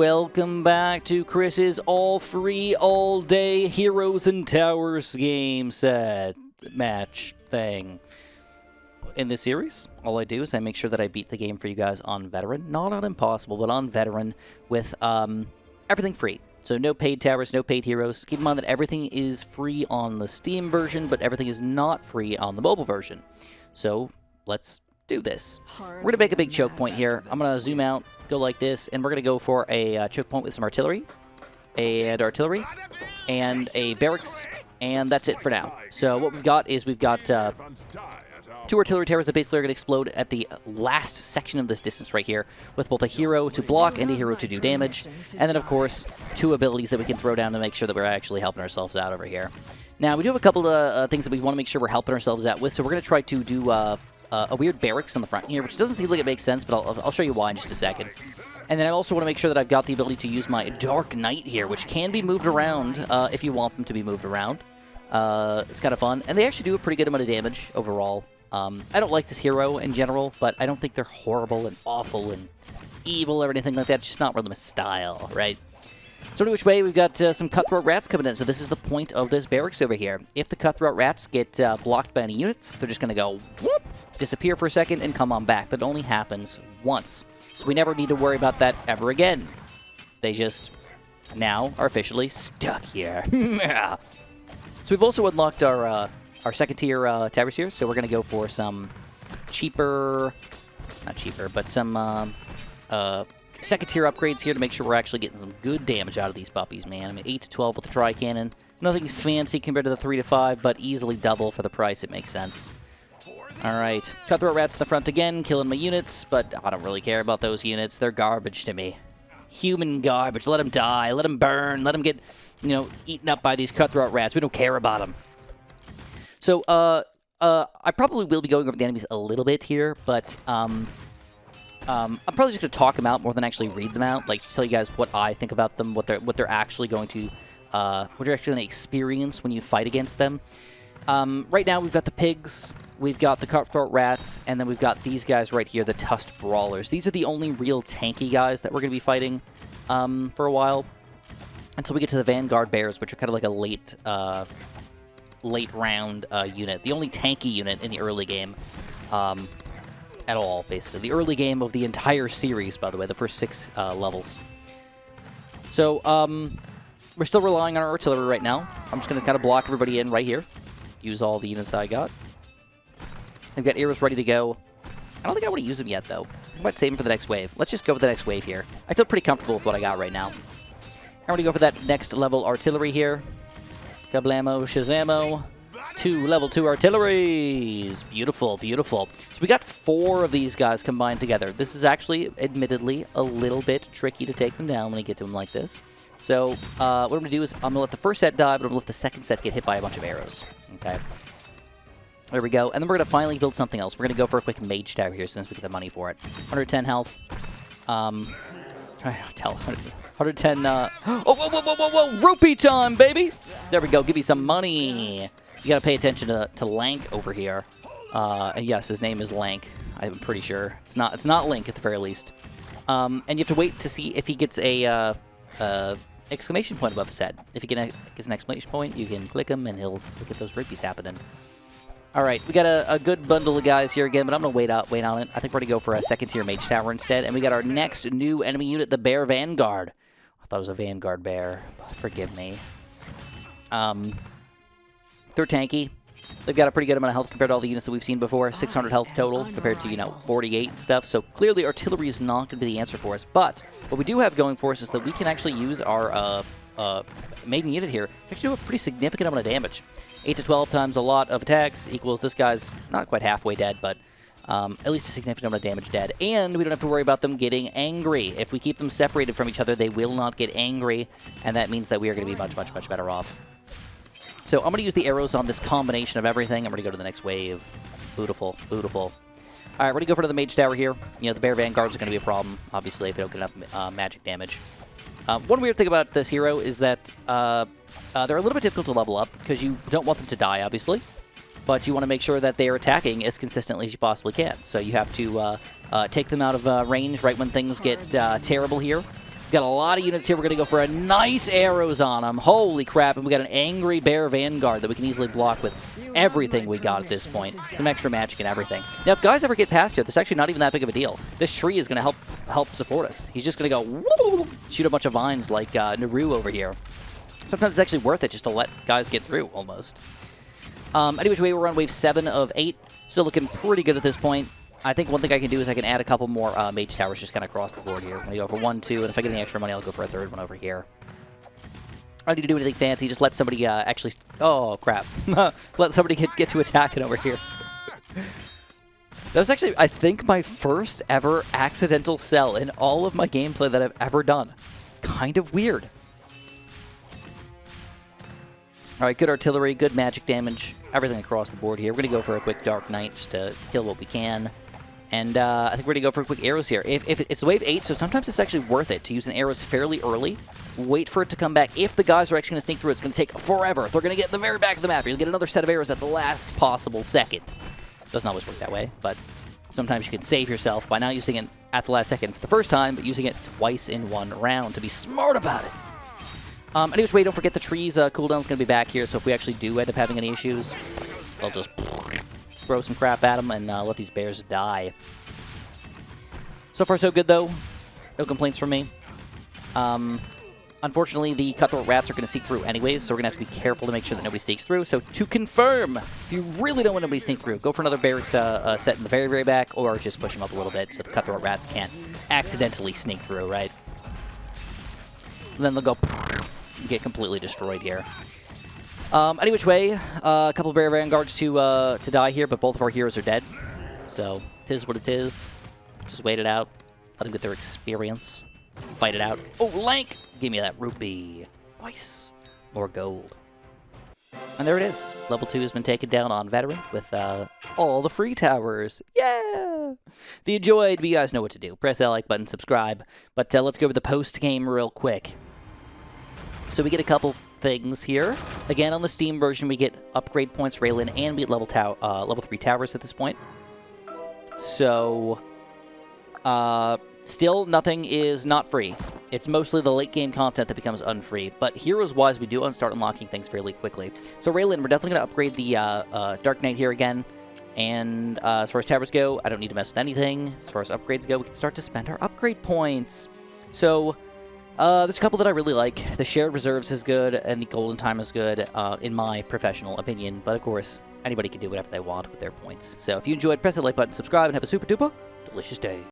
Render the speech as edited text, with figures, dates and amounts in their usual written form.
welcome back to Chris's all-free, all-day Heroes and Towers game set match thing. In this series, all I do is I make sure that I beat the game for you guys on Veteran. Not on Impossible, but on Veteran with everything free. So no paid towers, no paid heroes. Keep in mind that everything is free on the Steam version, but everything is not free on the mobile version. So let's do this. We're going to make a big choke point here. I'm going to zoom out, go like this, and we're going to go for a choke point with some artillery, and a barracks, and that's it for now. So what we've got is we've got two artillery towers that basically are going to explode at the last section of this distance right here, with both a hero to block and a hero to do damage, and then of course two abilities that we can throw down to make sure that we're actually helping ourselves out over here. Now we do have a couple of things that we want to make sure we're helping ourselves out with, so we're going to try to do a weird barracks on the front here, which doesn't seem like it makes sense, but I'll show you why in just a second. And then I also want to make sure that I've got the ability to use my Dark Knight here, which can be moved around if you want them to be moved around. It's kind of fun, and they actually do a pretty good amount of damage overall. I don't like this hero in general, but I don't think they're horrible and awful and evil or anything like that. It's just not really my style, right? So any which way, we've got some cutthroat rats coming in, so this is the point of this barracks over here. If the cutthroat rats get blocked by any units, they're just going to go whoop, disappear for a second, and come on back, but it only happens once. So we never need to worry about that ever again. They just now are officially stuck here. So we've also unlocked our second-tier towers here, so we're going to go for some cheaper, not cheaper, but some second-tier upgrades here to make sure we're actually getting some good damage out of these puppies, man. I mean, 8 to 12 with the tri-cannon. Nothing's fancy compared to the 3 to 5, but easily double for the price. It makes sense. All right, cutthroat rats in the front again, killing my units, but I don't really care about those units. They're garbage to me. Human garbage. Let them die. Let them burn. Let them get, you know, eaten up by these cutthroat rats. We don't care about them. So, I probably will be going over the enemies a little bit here, but I'm probably just going to talk them out more than actually read them out. Like, tell you guys what I think about them, what they're actually going to, what you're actually going to experience when you fight against them. Right now, we've got the pigs, we've got the cutthroat rats, and then we've got these guys right here, the tusked brawlers. These are the only real tanky guys that we're going to be fighting for a while until we get to the Vanguard Bears, which are kind of like a late round unit. The only tanky unit in the early game at all, basically. The early game of the entire series, by the way, the first 6 levels. So, we're still relying on our artillery right now. I'm just going to kind of block everybody in right here. Use all the units I got. I've got arrows ready to go. I don't think I want to use them yet, though. I might save them for the next wave. Let's just go with the next wave here. I feel pretty comfortable with what I got right now. I'm going to go for that next level artillery here. Kablamo, Shazamo, 2 level 2 artilleries. Beautiful, beautiful. So we got 4 of these guys combined together. This is actually, admittedly, a little bit tricky to take them down when you get to them like this. So what I'm going to do is I'm going to let the first set die, but I'm going to let the second set get hit by a bunch of arrows. Okay. There we go. And then we're going to finally build something else. We're going to go for a quick mage tower here since we get the money for it. 110 health. Tell 110. Oh, whoa! Rupee time, baby! There we go. Give me some money. You got to pay attention to Lank over here. And yes, his name is Lank. I'm pretty sure it's not Link at the very least. And you have to wait to see if he gets a exclamation point above his head. If he gets an exclamation point, you can click him and he'll look at those rupees happening. All right, we got a good bundle of guys here again, but I'm going to wait on it. I think we're going to go for a second-tier mage tower instead. And we got our next new enemy unit, the Bear Vanguard. I thought it was a Vanguard Bear. Forgive me. They're tanky. They've got a pretty good amount of health compared to all the units that we've seen before. 600 health total compared to, 48 and stuff. So clearly artillery is not going to be the answer for us. But what we do have going for us is that we can actually use our main unit here to actually do a pretty significant amount of damage. 8 to 12 times a lot of attacks equals this guy's not quite halfway dead, but at least a significant amount of damage dead. And we don't have to worry about them getting angry. If we keep them separated from each other, they will not get angry, and that means that we are going to be much, much, much better off. So I'm going to use the arrows on this combination of everything. I'm going to go to the next wave. Beautiful, beautiful. All right, we're going to go for the mage tower here. The Bear Vanguards are going to be a problem, obviously, if you don't get enough magic damage. One weird thing about this hero is that they're a little bit difficult to level up because you don't want them to die, obviously, but you want to make sure that they are attacking as consistently as you possibly can. So you have to take them out of range right when things get terrible here. We've got a lot of units here. We're going to go for a nice arrows on them. Holy crap. And we got an angry bear vanguard that we can easily block with everything we got at this point. Some extra magic and everything. Now, if guys ever get past here, that's actually not even that big of a deal. This tree is going to help support us. He's just going to go shoot a bunch of vines like Naru over here. Sometimes it's actually worth it just to let guys get through, almost. Anyways, we're on wave 7 of 8. Still looking pretty good at this point. I think one thing I can do is I can add a couple more mage towers just kind of across the board here. I'm going to go for 1, 2, and if I get any extra money, I'll go for a third one over here. I don't need to do anything fancy. Just let somebody actually... Oh, crap. Let somebody get to attacking over here. That was actually, I think, my first ever accidental sell in all of my gameplay that I've ever done. Kind of weird. All right, good artillery, good magic damage, everything across the board here. We're going to go for a quick Dark Knight just to kill what we can. And I think we're going to go for quick arrows here. If it's wave 8, so sometimes it's actually worth it to use an arrows fairly early. Wait for it to come back. If the guys are actually going to sneak through, it's going to take forever. They're going to get in the very back of the map. You'll get another set of arrows at the last possible second. Doesn't always work that way, but sometimes you can save yourself by not using it at the last second for the first time, but using it twice in one round to be smart about it. Anyways, wait, don't forget the trees cooldown's going to be back here, so if we actually do end up having any issues, I'll just throw some crap at them and let these bears die. So far, so good, though. No complaints from me. Unfortunately, the cutthroat rats are going to sneak through anyways, so we're going to have to be careful to make sure that nobody sneaks through. So to confirm, if you really don't want nobody to sneak through, go for another barracks set in the very, very back, or just push them up a little bit so the cutthroat rats can't accidentally sneak through, right? And then they'll go... get completely destroyed here. Any which way, a couple of bear vanguards to die here, but both of our heroes are dead. So, it is what it is. Just wait it out. Let them get their experience. Fight it out. Oh, Lank! Give me that rupee. Nice. More gold. And there it is. Level 2 has been taken down on Veteran with all the free towers. Yeah! If you enjoyed, you guys know what to do. Press that like button, subscribe. But let's go over the post-game real quick. So we get a couple things here. Again, on the Steam version, we get upgrade points, Raylan, and we get level 3 towers at this point. So, still, nothing is not free. It's mostly the late-game content that becomes unfree. But heroes-wise, we do start unlocking things fairly quickly. So Raylan, we're definitely going to upgrade the Dark Knight here again. And as far as towers go, I don't need to mess with anything. As far as upgrades go, we can start to spend our upgrade points. So... there's a couple that I really like. The Shared Reserves is good, and the Golden Time is good, in my professional opinion. But, of course, anybody can do whatever they want with their points. So if you enjoyed, press that like button, subscribe, and have a super duper delicious day.